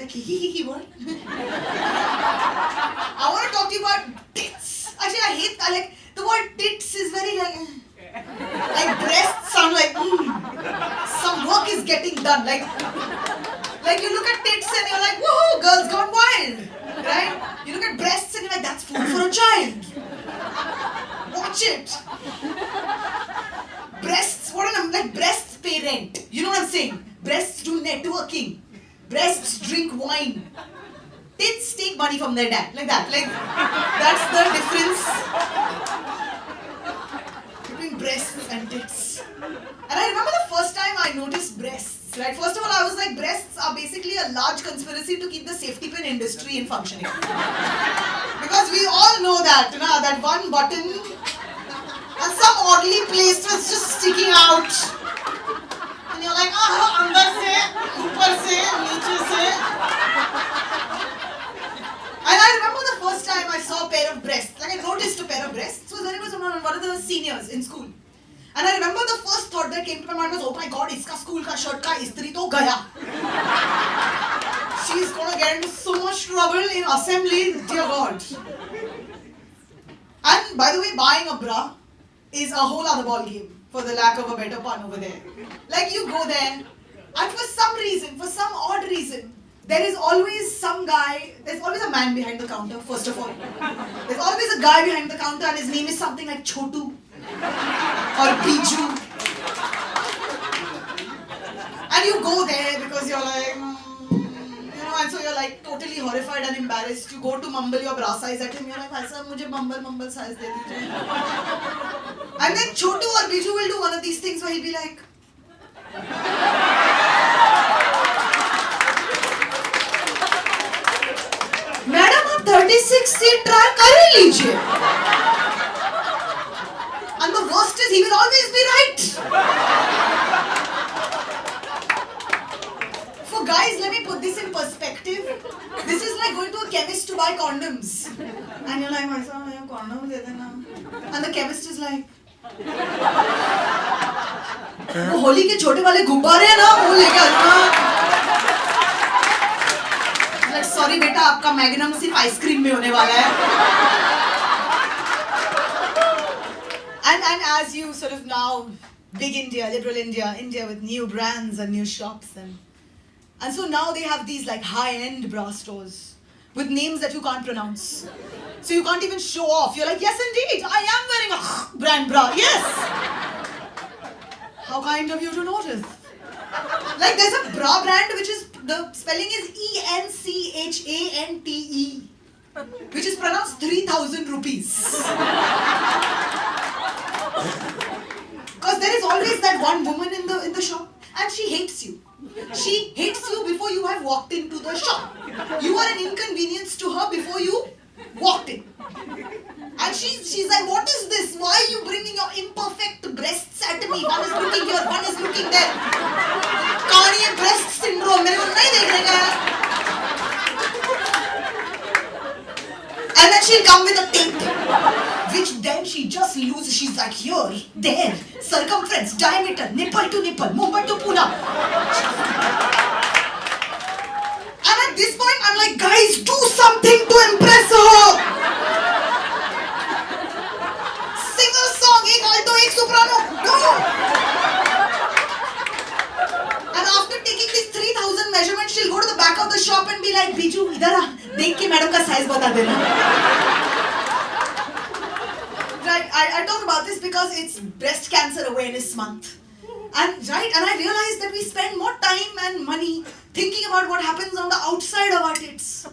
like, what? I want to talk to you about tits. Actually, I hate, the word tits is very like breasts sound like, some work is getting done. Like you look at tits and you're like, woohoo, girls gone wild, right? You look at breasts and you're like, that's food for a child. Watch it. Breasts, breasts pay rent. You know what I'm saying? Breasts do networking. Breasts drink wine. Tits take money from their dad. Like that. That's the difference between breasts and tits. And I remember the first time I noticed breasts, right? First of all, I was like, breasts are basically a large conspiracy to keep the safety pin industry in functioning. Because we all know that, that one button and some oddly placed was just sticking out. And you're like, andar se, upar se, niche se. And I remember the first time I saw a pair of breasts, I noticed a pair of breasts, was when it was one of the seniors in school. And I remember the first thought that came to my mind was, oh my god, iska school ka shirt ka istri to gaya. She's gonna get into so much trouble in assembly, dear god. And by the way, buying a bra is a whole other ball game, for the lack of a better pun over there. Like you go there, and for some reason, for some odd reason, there is always some guy, there's always a man behind the counter, first of all. There's always a guy behind the counter and his name is something like Chotu or Biju. And you go there because you're like, and so you're like totally horrified and embarrassed. You go to mumble your bra size at him, you're like, "Bhai sahab, mujhe mumble size de dijiye." And then Chotu or Biju will do one of these things where he'll be like, "Madam, आप 36 seat try कर ही लीजिए." And the worst is he will always be right. For guys, let me put this in perspective. This is like going to a chemist to buy condoms. And you're like, "Bhai sahab, mujhe condom de dena." And the chemist is like, वो होली के छोटे वाले गुब्बारे हैं ना, वो लेके आना। Like, sorry बेटा, आपका मैग्नम सिर्फ आइसक्रीम में होने वाला है। And as you sort of now, big India, liberal India with new brands and new shops and so now they have these like high-end bra stores with names that you can't pronounce. So you can't even show off. You're like, yes indeed, I am wearing a brand bra, yes. How kind of you to notice. Like there's a bra brand which is, the spelling is ENCHANTE, which is pronounced 3,000 rupees. Because there is always that one woman in the shop and she hates you. She hates you before you have walked into the shop. You are an inconvenience to her before you walked in. And she's like, what is this? Why are you bringing your imperfect breasts at me? One is looking here, one is looking there. Cardiac breast syndrome. मेरे को नहीं देखने का है. And then she'll come with a tape, which then she just loses. She's like, here, there, circumference, diameter, nipple to nipple, Mumbai to Pune. And at this point, I'm like, guys, do something to impress her. Sing a song, ek alto, ek soprano, go. And after taking these 3,000 measurements, she'll go to the back of the shop and be like, Biju, idhar aa, dekh ke madam ka size bata dena. Right, I talk about this because it's Breast Cancer Awareness Month. And I realized that we spend more time and money thinking about what happens on the outside of our tits,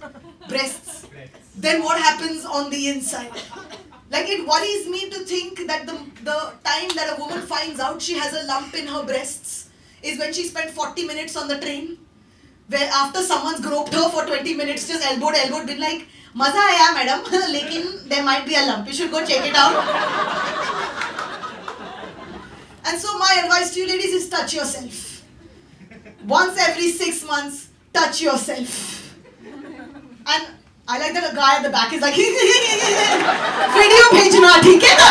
breasts, than what happens on the inside. Like it worries me to think that the time that a woman finds out she has a lump in her breasts is when she spent 40 minutes on the train, where after someone's groped her for 20 minutes, just elbowed, been like, "Maza aaya, madam, lekin there might be a lump. You should go check it out." And so my advice to you ladies is touch yourself. Once every 6 months, touch yourself. And I like that a guy at the back is like, video bhejna, theek hai na?